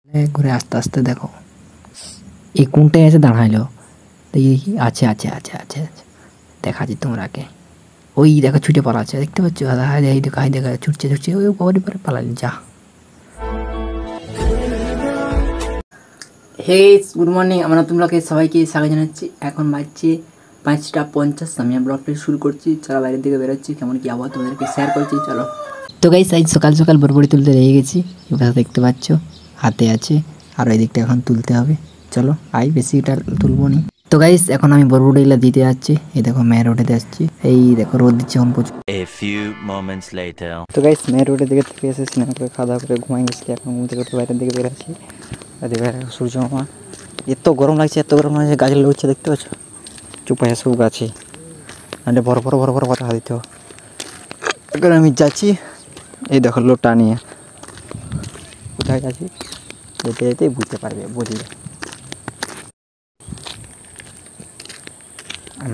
ঘুরে আস্তে আস্তে দেখো এই কোনটায় এসে দাঁড়াইলো, দেখি কি আছে আছে আছে আছে আছে দেখাচ্ছি তোমরাকে। ওই দেখো ছুটে পালাচ্ছে, দেখতে পাচ্ছ? হাই দেখো হাই দেখা ছুটছে ছুটছে, ওই বাড়ি পরে পালালি যা। হে গুড মর্নিং, আমরা তোমরাকে সবাইকে স্বাগত জানাচ্ছি। এখন বাজছে 5:50, আমি ব্লগটা শুরু করছি। চলো বাইরের দিকে বেরোচ্ছি, কেমন কি আবহাওয়া তোমাদেরকে শেয়ার করছি। চলো তো গাইস, আজ সকাল সকাল বরবড়ি তুলতে লেগে গেছি। এবার দেখতে পাচ্ছ হাতে আছে, আর ওই দিকটা এখন তুলতে হবে। চলো আই বেশিটা তুলবো নি। তো গাইস এখন আমি বরবড়িগুলো দিতে যাচ্ছি। এই দেখো মেয়ের রোডে আসছি, এই দেখো রোদ দিচ্ছে এখন প্রচুর। তো গাইস মেয়ের রোডের দিকে থেকে এসে স্নান করে খাওয়া দাওয়া করে ঘুমাই গেছি। এখন ঘুম থেকে বাইরের দিকে বেরোচ্ছি। সূর্য মামা এত গরম লাগছে, এত গরম লাগছে, গাছের লড়ছে দেখতে পাচ্ছ? চুপ আছে সব গাছে, মানে বড় বড় বড় বড় কথা দিতে হবে। এখন আমি যাচ্ছি, এই দেখো লোটা নিয়ে কোথায় যাচ্ছি, যেতে যেতেই বুঝতে পারবে, বুঝলে?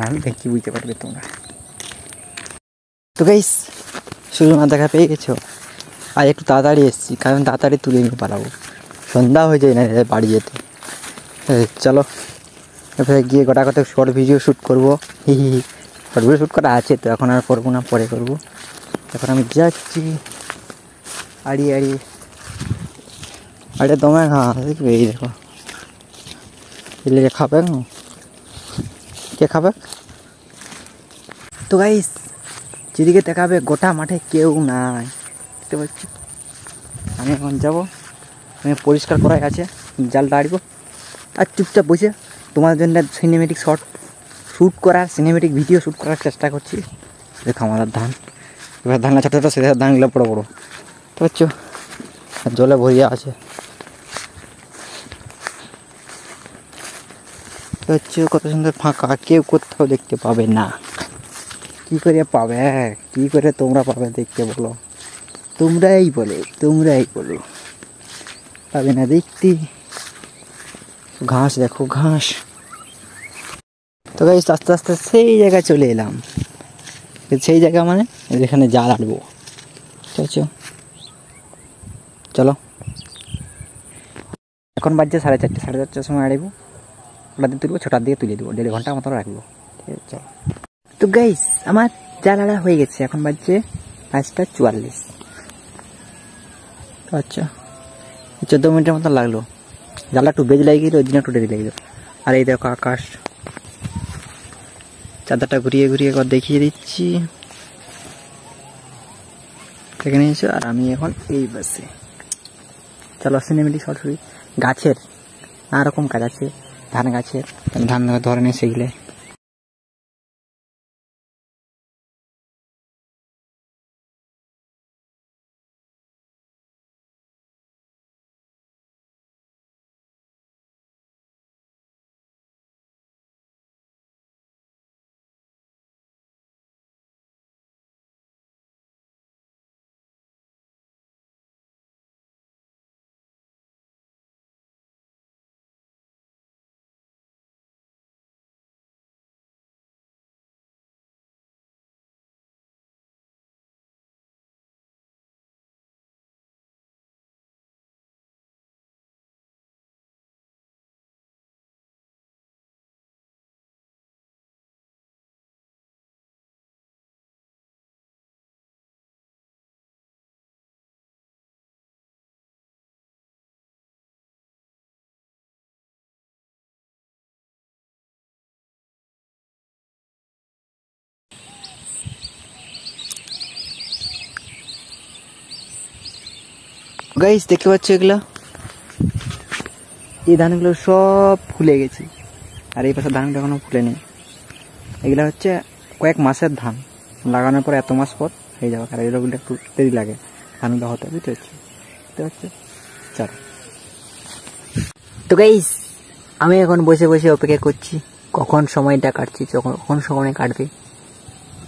আমি দেখি বুঝতে পারবে তোমরা। তো গাইস সূর্য মামা দেখা পেয়ে গেছো, আর একটু তাড়াতাড়ি এসেছি, কারণ তাড়াতাড়ি তুলে নিয়ে পালাবো, সন্ধ্যা হয়ে যায় না বাড়ি যেতে। চলো এরপরে গিয়ে গোটা কত শর্ট ভিডিও শ্যুট করবো। শর্ট ভিডিও শ্যুট করা আছে, তো এখন আর করবো না, পরে করবো। এখন আমি যাচ্ছি আড়িয়ে আড়িয়ে। আরে তোমায় দেখবে, এই দেখো এলে খাবে না, কে খাবে? তো গাইস যেদিকে দেখাবে গোটা মাঠে কেউ নাই, দেখতে পাচ্ছি। আমি এখন যাবো, আমি পরিষ্কার করাই আছে, জালটা আড়বো আর চুপচাপ বসে তোমার জন্য সিনেমেটিক শ্যুট করার, সিনেমেটিক ভিডিও শ্যুট করার চেষ্টা করছি। দেখো আমাদের ধান, এবার ধানটা ছোটো ছোটো, সেটা ধানগুলো বড়ো বড়ো, বুঝতে পারছো? জলে ভরিয়া আছে, হচ্ছে কত সুন্দর ফাঁকা, কেউ কোথাও দেখতে পাবে না। কী করে পাবে, কী করে তোমরা পাবে দেখতে বলো? তোমরাই বলো পাবে না দেখতে। ঘাস দেখো ঘাস। তো গাইস আস্তে আস্তে সেই জায়গায় চলে এলাম, সেই জায়গা মানে যেখানে জাল আনবো, ঠিক আছে? চলো এখন বাজছে 4:30, 4:30 সময় আড়বো, ওটা দিয়ে তুলবো, 6টার দিকে তুলে দেবো, 1.5 ঘন্টা মতো রাখবো, ঠিক আছে? চলো। তো গাইস আমার জাল আড়া হয়ে গেছে, এখন বাজছে 5:44। আচ্ছা 14 মিনিটের মতো লাগলো, জালটা একটু বেজ লাগিয়ে গেলো, ওই দিন একটু দেরি লেগে গেল। আর এই দেখো আকাশ, চাদরটা ঘুরিয়ে ঘুরিয়ে একবার দেখিয়ে দিচ্ছি, দেখে নিয়েছো? আর আমি এখন এই বাসে। চলো সিনেমেটিক শর্ট শুরু। গাছের নানা রকম কাজ আছে, ধান গাছের, ধান ধরে নিয়ে সেগুলো। গাইস দেখতে পাচ্ছ এগুলো, এই ধানগুলো সব ফুলে গেছে, আর এই পাশে ধানগুলো এখনো ফুলে নেই। এগুলো হচ্ছে কয়েক মাসের ধান, লাগানোর পর এত মাস পর হয়ে যাবে, আর এগুলো একটু দেরি লাগে ধানগুলো হতে, বুঝতে পারছি। চলো তো গাইস আমি এখন বসে বসে অপেক্ষা করছি কখন সময়টা কাটছি, কখন সময় কাটবে।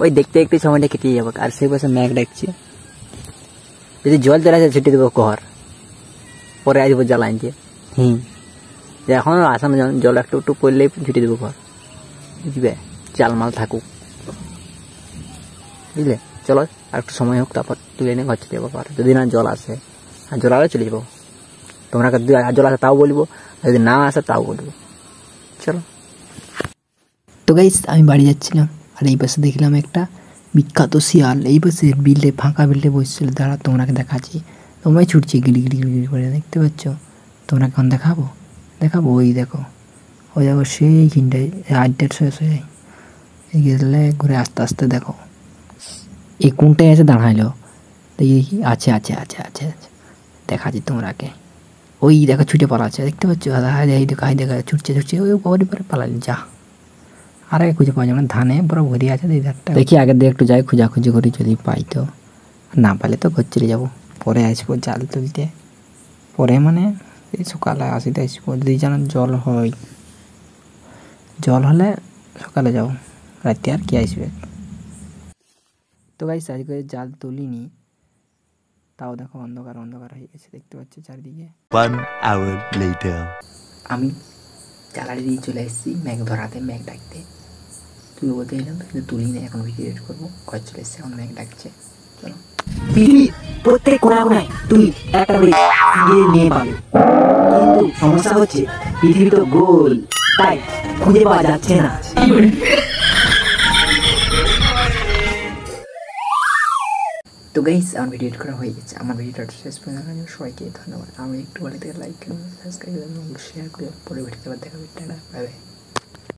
ওই দেখতে দেখতে সময়টা কেটে যাবে, আর সেই বসে ম্যাগ ডাকছি। যদি জল চলে আসে ছুটি দেবো ঘর, পরে আসবো জল আনতে। এখন আসানো জল একটু একটু পড়লেই ছুটি দেবো ঘর, বুঝবে? চালমাল থাকুক, বুঝলে? চলো আর একটু সময় হোক, তারপর তুলে এনে ঘর চলে যাবো। যদি না জল আসে, আর জল আলে চলে যাবো। তোমরা যদি জল আসে তাও বলবো, যদি না আসে তাও বলবো। চলো। তো গাইস আমি বাড়ি যাচ্ছিলাম, আর এই পাশে দেখলাম একটা বিখ্যাত শিয়াল এই পাশে বিলে, ফাঁকা বিলে বসছিল। দাঁড়া তোমাকে দেখাচ্ছি। তোমায় ছুটছি গিড়ি গিড়ি গিড়ি করে, দেখতে পাচ্ছ? তোমরা কেমন দেখাবো? দেখাবো, ওই দেখো, ওই দেখো সেইখানটায় আড্ডার শেষ হয়ে যায়। গেলে ঘুরে আস্তে আস্তে দেখো এই কোনটায় এসে দাঁড়াইলো, দেখি দেখি, আছে আছে আছে আছে আছে, দেখাচ্ছি তোমরাকে। ওই দেখো ছুটে পালাচ্ছে, দেখতে পাচ্ছ? হাই দেখো, হাই দেখা, ছুটছে ছুটছে, ওই পরে পরে পালালি যা। আর আগে খুঁজে পাওয়া যাবে না, ধানে পুরো ভরে আছে এই ধারটা। দেখি আগে দিয়ে একটু যাই খোঁজাখুঁজি করি, যদি পাই তো, না পালে তো ঘর চলে যাবো। পরে আসবো জাল তুলতে, পরে মানে এই সকালে আসিতে আসবো, যদি যেন জল হয়, জল হলে সকালে যাবো, রাতে আর কি আসবে। তো গাইস আজকে জাল তুলিনি, তাও দেখো অন্ধকার অন্ধকার হয়ে গেছে, দেখতে পাচ্ছি চারিদিকে। 1 hour later. আমি জ্বালানি দিয়ে চলে এসেছি ম্যাগ ধরাতে, ম্যাগ ডাকতে। তুই বলতে গেলাম কিন্তু তুলি না, এখন ভিডিও এডিট করবো। ঘর চলে এসছে, এখন ম্যাগ ডাকছে। চলো। পৃথিবীর প্রত্যেক কোনায় কোনায় তুই একটা করে নিয়ে পাবি, কিন্তু সমস্যা হচ্ছে পৃথিবী তো গোল, তাই খুঁজে পাওয়া যাচ্ছে না। তো গাইস আমার ভিডিও এডিট করা হয়ে গেছে। আমার ভিডিওটা শেষ পর্যন্ত সবাইকে ধন্যবাদ। আমি একটু বাড়ি থেকে লাইক করুন, সাবস্ক্রাইব করুন, শেয়ার করে পরে ভিডিওতে আবার দেখা হবে। Tata, bye bye.